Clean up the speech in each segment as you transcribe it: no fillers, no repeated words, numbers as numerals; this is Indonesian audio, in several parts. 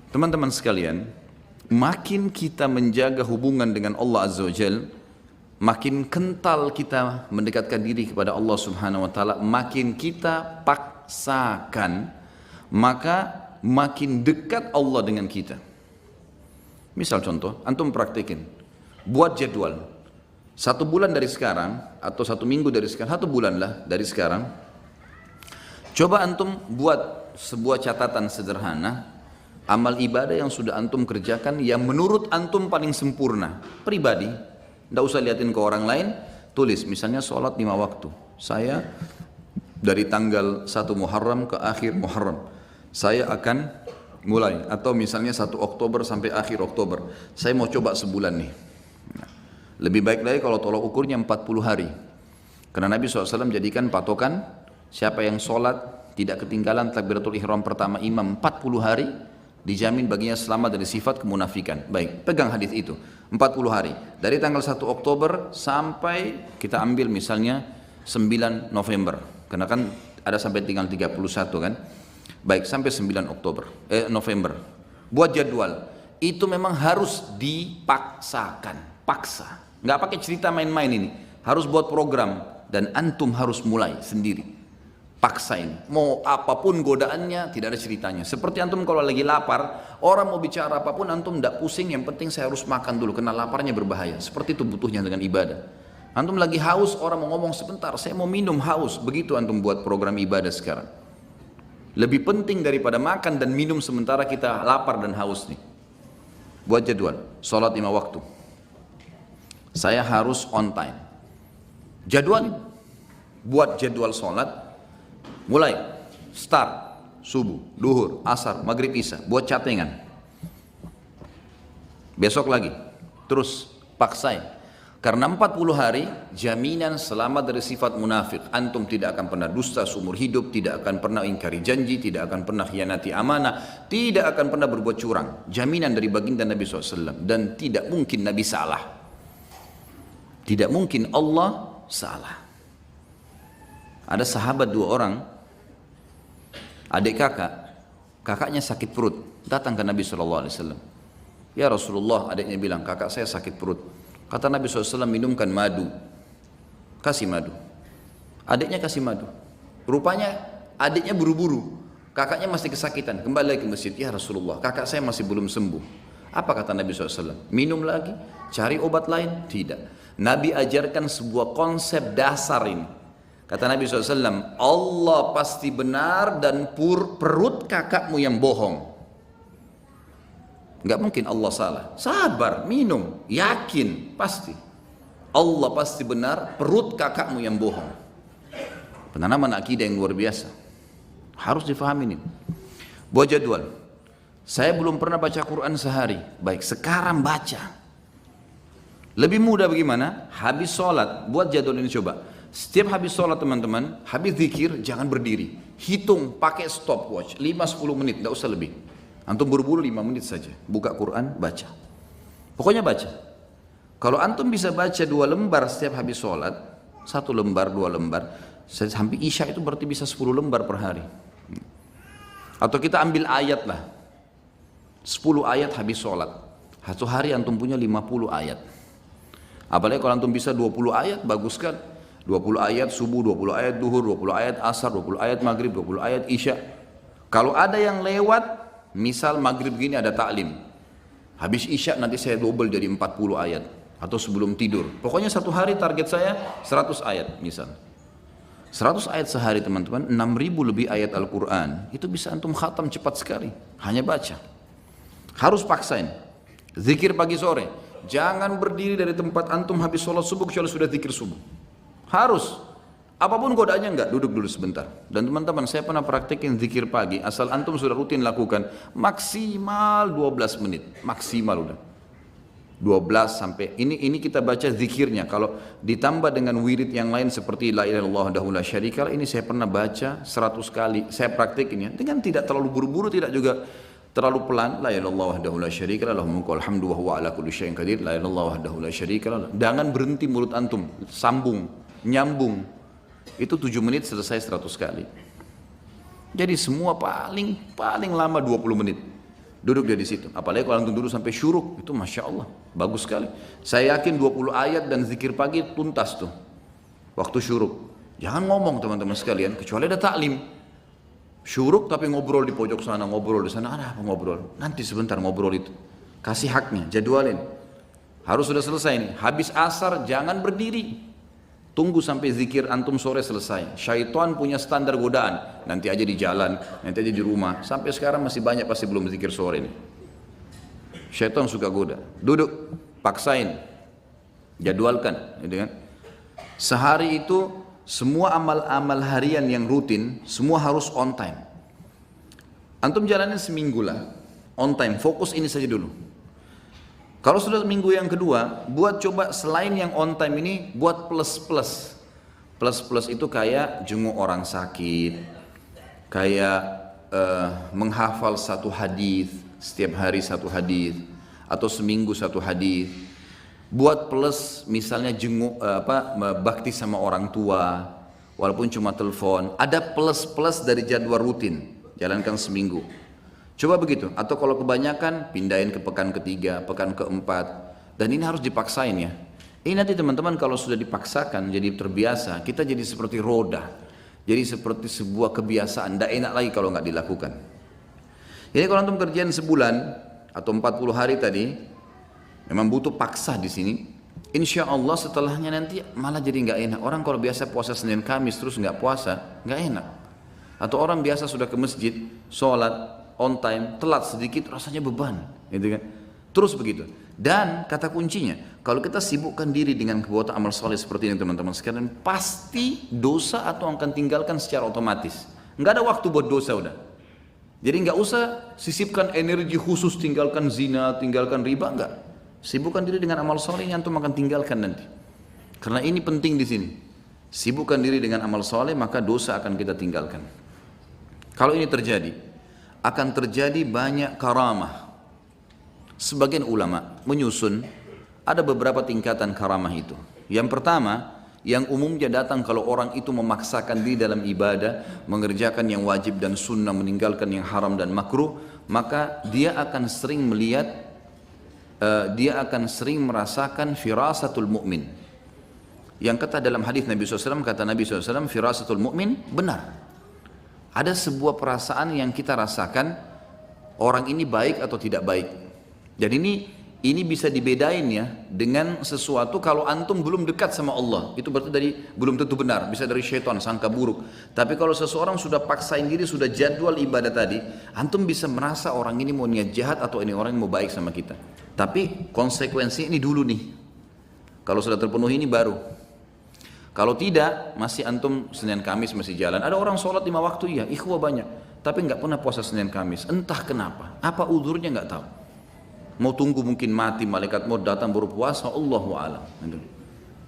Teman-teman sekalian, makin kita menjaga hubungan dengan Allah Azza wa Jal, makin kental kita mendekatkan diri kepada Allah Subhanahu wa taala, makin kita paksakan, maka makin dekat Allah dengan kita. Misal contoh, antum praktekin, buat jadwal 1 bulan dari sekarang atau 1 minggu dari sekarang, 1 bulan lah dari sekarang. Coba antum buat sebuah catatan sederhana amal ibadah yang sudah antum kerjakan yang menurut antum paling sempurna, pribadi, tidak usah liatin ke orang lain. Tulis misalnya sholat 5 waktu, saya dari tanggal 1 Muharram ke akhir Muharram saya akan mulai, atau misalnya 1 Oktober sampai akhir Oktober saya mau coba sebulan nih. Lebih baik lagi kalau tolak ukurnya 40 hari, karena Nabi SAW jadikan patokan siapa yang sholat tidak ketinggalan takbiratul ihram pertama imam 40 hari, dijamin baginya selamat dari sifat kemunafikan. Baik, pegang hadis itu 40 hari dari tanggal 1 Oktober sampai kita ambil misalnya 9 November, karena kan ada sampai tinggal 31 kan. Baik, sampai 9 November buat jadwal. Itu memang harus dipaksakan, paksa, nggak pakai cerita main-main. Ini harus buat program dan antum harus mulai sendiri. Paksain, mau apapun godaannya, tidak ada ceritanya. Seperti antum kalau lagi lapar, orang mau bicara apapun antum tidak pusing, yang penting saya harus makan dulu, karena laparnya berbahaya. Seperti itu butuhnya dengan ibadah. Antum lagi haus, orang mau ngomong sebentar, saya mau minum, haus. Begitu antum buat program ibadah sekarang. Lebih penting daripada makan dan minum sementara kita lapar dan haus nih. Buat jadwal, sholat 5 waktu. Saya harus on time. Jadwal, buat jadwal sholat. Mulai, start, subuh, duhur, asar, maghrib, isya, buat catengan. Besok lagi, terus paksain. Karena 40 hari, jaminan selamat dari sifat munafik. Antum tidak akan pernah dusta seumur hidup, tidak akan pernah ingkari janji, tidak akan pernah khianati amanah, tidak akan pernah berbuat curang. Jaminan dari baginda Nabi SAW. Dan tidak mungkin Nabi salah. Tidak mungkin Allah salah. Ada sahabat 2 orang, adik kakaknya sakit perut, datang ke Nabi SAW. Ya Rasulullah, adiknya bilang, kakak saya sakit perut. Kata Nabi SAW, minumkan madu, kasih madu. Adiknya kasih madu. Rupanya adiknya buru-buru, kakaknya masih kesakitan, kembali lagi ke masjid. Ya Rasulullah, kakak saya masih belum sembuh. Apa kata Nabi SAW? Minum lagi, cari obat lain? Tidak. Nabi ajarkan sebuah konsep dasar ini. Kata Nabi SAW, Allah pasti benar dan perut kakakmu yang bohong. Enggak mungkin Allah salah. Sabar, minum, yakin, pasti. Allah pasti benar, perut kakakmu yang bohong. Penanaman akidah yang luar biasa. Harus difahami ini. Buat jadwal. Saya belum pernah baca Quran sehari. Baik, sekarang baca. Lebih mudah bagaimana? Habis sholat, buat jadwal ini coba. Setiap habis sholat teman-teman, habis zikir jangan berdiri. Hitung pakai stopwatch 5-10 menit, tidak usah lebih. Antum buru-buru 5 menit saja. Buka Quran, baca. Pokoknya baca. Kalau antum bisa baca 2 lembar setiap habis sholat, 1 lembar, 2 lembar, sampai isya itu berarti bisa 10 lembar per hari. Atau kita ambil ayat lah. 10 ayat habis sholat. 1 hari antum punya 50 ayat. Apalagi kalau antum bisa 20 ayat, bagus kan? 20 ayat subuh, 20 ayat duhur, 20 ayat asar, 20 ayat maghrib, 20 ayat isya. Kalau ada yang lewat, misal maghrib gini ada taklim, habis isya nanti saya double jadi 40 ayat. Atau sebelum tidur. Pokoknya 1 hari target saya 100 ayat misal. 100 ayat sehari teman-teman, 6.000 lebih ayat Al-Quran. Itu bisa antum khatam cepat sekali. Hanya baca. Harus paksain. Zikir pagi sore. Jangan berdiri dari tempat antum habis sholat subuh kecuali sudah zikir subuh. Harus. Apapun godaannya enggak, duduk dulu sebentar. Dan teman-teman, saya pernah praktekin zikir pagi, asal antum sudah rutin lakukan, maksimal 12 menit, maksimal udah. 12 sampai, ini kita baca zikirnya. Kalau ditambah dengan wirid yang lain seperti la ilaha illallah wahdahu la syarika lah, ini saya pernah baca 100 kali, saya praktekin ya. Dengan tidak terlalu buru-buru, tidak juga terlalu pelan. La ilaha illallah wahdahu la syarika lah, lahul mulku wal hamdu wa huwa ala kulli syai'in qadir. La ilaha illallah wahdahu la syarika lah. Jangan berhenti mulut antum, sambung, nyambung. Itu 7 menit selesai 100 kali. Jadi semua paling lama 20 menit. Duduk dia di situ. Apalagi kalau antum duduk sampai syuruk, itu Masya Allah, bagus sekali. Saya yakin 20 ayat dan zikir pagi tuntas tuh, waktu syuruk. Jangan ngomong teman-teman sekalian, kecuali ada taklim. Syuruk tapi ngobrol di pojok sana, ngobrol di sana, ada apa ngobrol? Nanti sebentar ngobrol itu. Kasih haknya, jadwalin. Harus sudah selesai nih. Habis asar jangan berdiri. Tunggu sampai zikir antum sore selesai. Syaitan punya standar godaan. Nanti aja di jalan, nanti aja di rumah. Sampai sekarang masih banyak pasti belum zikir sore ini. Syaitan suka goda. Duduk, paksain. Jadwalkan, gitu kan? Sehari itu semua amal-amal harian yang rutin semua harus on time. Antum jalanin seminggu lah, on time. Fokus ini saja dulu. Kalau sudah minggu yang kedua, buat coba selain yang on time ini, buat plus-plus. Plus-plus itu kayak jenguk orang sakit, kayak menghafal satu hadis, setiap hari satu hadis, atau seminggu satu hadis. Buat plus misalnya jenguk bakti sama orang tua, walaupun cuma telepon. Ada plus-plus dari jadwal rutin, jalankan seminggu. Coba begitu, atau kalau kebanyakan pindahin ke pekan ketiga, pekan keempat, dan ini harus dipaksain ya. Ini nanti teman-teman kalau sudah dipaksakan jadi terbiasa, kita jadi seperti roda, jadi seperti sebuah kebiasaan, tidak enak lagi kalau nggak dilakukan. Jadi kalau antum kerjaan sebulan atau 40 hari tadi, memang butuh paksa di sini. Insya Allah setelahnya nanti malah jadi nggak enak. Orang kalau biasa puasa Senin Kamis terus nggak puasa, nggak enak. Atau orang biasa sudah ke masjid, sholat on time, telat sedikit rasanya beban, gitu kan? Terus begitu. Dan kata kuncinya, kalau kita sibukkan diri dengan perbuatan amal soleh seperti ini teman-teman sekalian, pasti dosa atau akan tinggalkan secara otomatis. Nggak ada waktu buat dosa udah. Jadi nggak usah sisipkan energi khusus tinggalkan zina, tinggalkan riba, nggak. Sibukkan diri dengan amal soleh yang antum akan tinggalkan nanti. Karena ini penting di sini. Sibukkan diri dengan amal soleh maka dosa akan kita tinggalkan. Kalau ini terjadi, akan terjadi banyak karamah. Sebagian ulama menyusun ada beberapa tingkatan karamah itu. Yang pertama, yang umumnya datang kalau orang itu memaksakan diri dalam ibadah, mengerjakan yang wajib dan sunnah, meninggalkan yang haram dan makruh, maka dia akan sering melihat, dia akan sering merasakan firasatul mu'min. Yang kata dalam hadis Nabi SAW, kata Nabi SAW, firasatul mu'min benar. Ada sebuah perasaan yang kita rasakan, orang ini baik atau tidak baik. Jadi ini bisa dibedain ya dengan sesuatu kalau antum belum dekat sama Allah. Itu berarti belum tentu benar, bisa dari syaitan, sangka buruk. Tapi kalau seseorang sudah paksain diri, sudah jadwal ibadah tadi, antum bisa merasa orang ini mau niat jahat atau ini orang yang mau baik sama kita. Tapi konsekuensi ini dulu nih. Kalau sudah terpenuhi ini baru. Kalau tidak, masih antum Senin Kamis masih jalan. Ada orang sholat 5 waktu, iya, ikhwah banyak. Tapi nggak pernah puasa Senin Kamis. Entah kenapa. Apa udhurnya nggak tahu. Mau tunggu mungkin mati, malaikat mau datang baru puasa, Allahu a'lam.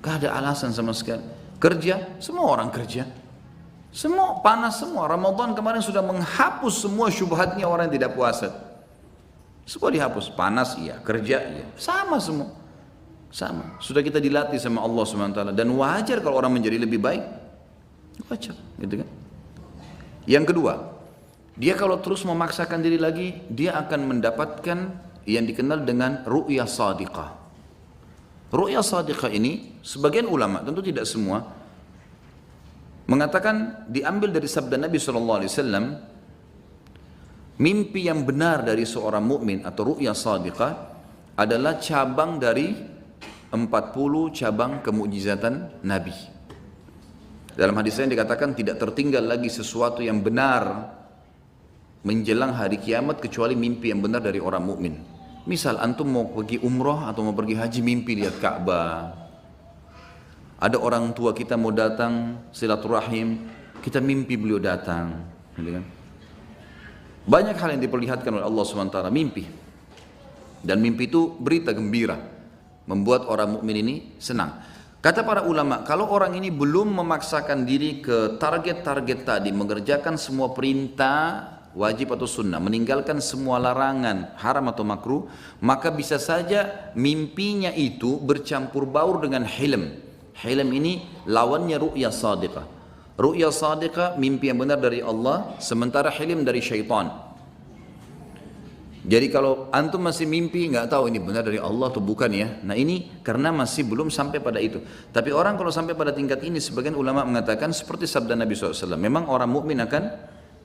Gak ada alasan sama sekali. Kerja, semua orang kerja. Semua panas semua. Ramadan kemarin sudah menghapus semua syubhatnya orang yang tidak puasa. Semua dihapus. Panas iya, kerja iya. Sama semua. Sama, sudah kita dilatih sama Allah SWT, dan wajar kalau orang menjadi lebih baik, wajar, gitu kan? Yang kedua, dia kalau terus memaksakan diri lagi, dia akan mendapatkan yang dikenal dengan ru'yah sadiqah. Ru'yah sadiqah ini, sebagian ulama, tentu tidak semua, mengatakan diambil dari sabda Nabi SAW, mimpi yang benar dari seorang mukmin atau ru'yah sadiqah adalah cabang dari 40 cabang kemukjizatan Nabi. Dalam hadis lain dikatakan tidak tertinggal lagi sesuatu yang benar menjelang hari kiamat kecuali mimpi yang benar dari orang mukmin. Misal antum mau pergi umroh atau mau pergi haji, mimpi lihat Ka'bah. Ada orang tua kita mau datang silaturahim, kita mimpi beliau datang, gitu kan? Banyak hal yang diperlihatkan oleh Allah SWT, mimpi. Dan mimpi itu berita gembira, membuat orang mukmin ini senang. Kata para ulama, kalau orang ini belum memaksakan diri ke target-target tadi, mengerjakan semua perintah wajib atau sunnah, meninggalkan semua larangan haram atau makruh, maka bisa saja mimpinya itu bercampur baur dengan hilm. Hilm ini lawannya ru'yah sadiqah. Ru'yah sadiqah mimpi yang benar dari Allah, sementara hilm dari syaitan. Jadi kalau antum masih mimpi, nggak tahu ini benar dari Allah atau bukan ya. Nah ini karena masih belum sampai pada itu. Tapi orang kalau sampai pada tingkat ini, sebagian ulama mengatakan seperti sabda Nabi SAW. Memang orang mukmin akan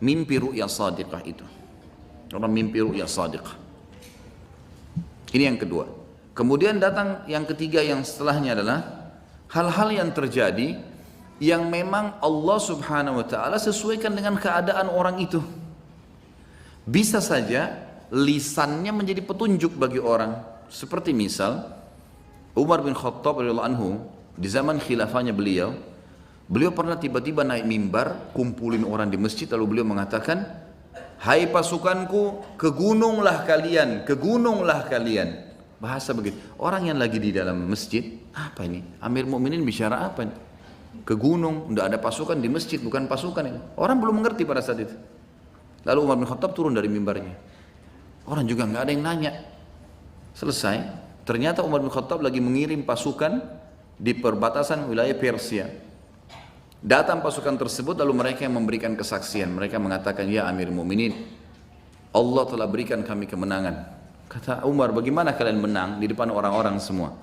mimpi ru'ya sadiqah itu. Orang mimpi ru'ya sadiqah. Ini yang kedua. Kemudian datang yang ketiga yang setelahnya adalah hal-hal yang terjadi yang memang Allah Subhanahu wa taala sesuaikan dengan keadaan orang itu. Bisa saja lisannya menjadi petunjuk bagi orang. Seperti misal Umar bin Khattab radhiyallahu anhu di zaman khilafahnya beliau pernah tiba-tiba naik mimbar, kumpulin orang di masjid, lalu beliau mengatakan, "Hai pasukanku, ke gununglah kalian, ke gununglah kalian." Bahasa begitu. Orang yang lagi di dalam masjid, apa ini? Amir Mukminin bicara apa ini? Ke gunung, tidak ada pasukan di masjid, bukan pasukan ini. Orang belum mengerti pada saat itu. Lalu Umar bin Khattab turun dari mimbarnya. Orang juga nggak ada yang nanya. Selesai. Ternyata Umar bin Khattab lagi mengirim pasukan di perbatasan wilayah Persia. Datang pasukan tersebut, lalu mereka yang memberikan kesaksian. Mereka mengatakan, "Ya Amir Mu'minin, Allah telah berikan kami kemenangan." Kata Umar, "Bagaimana kalian menang di depan orang-orang semua?"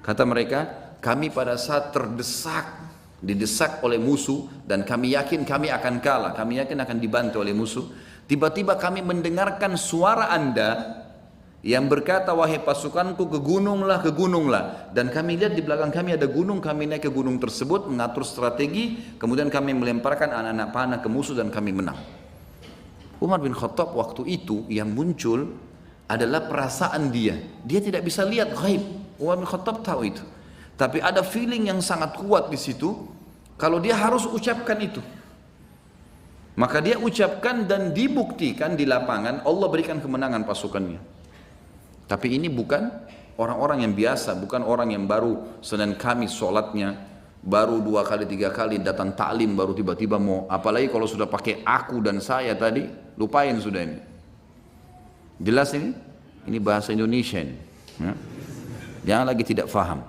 Kata mereka, "Kami pada saat didesak oleh musuh, dan kami yakin kami akan kalah, kami yakin akan dibantu oleh musuh. Tiba-tiba kami mendengarkan suara Anda yang berkata, 'Wahai pasukanku, ke gununglah.' Dan kami lihat di belakang kami ada gunung, kami naik ke gunung tersebut, mengatur strategi, kemudian kami melemparkan anak-anak panah ke musuh dan kami menang." Umar bin Khattab waktu itu yang muncul adalah perasaan dia. Dia tidak bisa lihat ghaib. Umar bin Khattab tahu itu. Tapi ada feeling yang sangat kuat di situ, kalau dia harus ucapkan itu. Maka dia ucapkan dan dibuktikan di lapangan, Allah berikan kemenangan pasukannya. Tapi ini bukan orang-orang yang biasa, bukan orang yang baru Senin Kamis sholatnya, baru 2 kali 3 kali datang taklim, baru tiba-tiba mau, apalagi kalau sudah pakai aku dan saya tadi, lupain sudah ini. Jelas ini? Ini bahasa Indonesia ini. Ya. Jangan lagi tidak faham.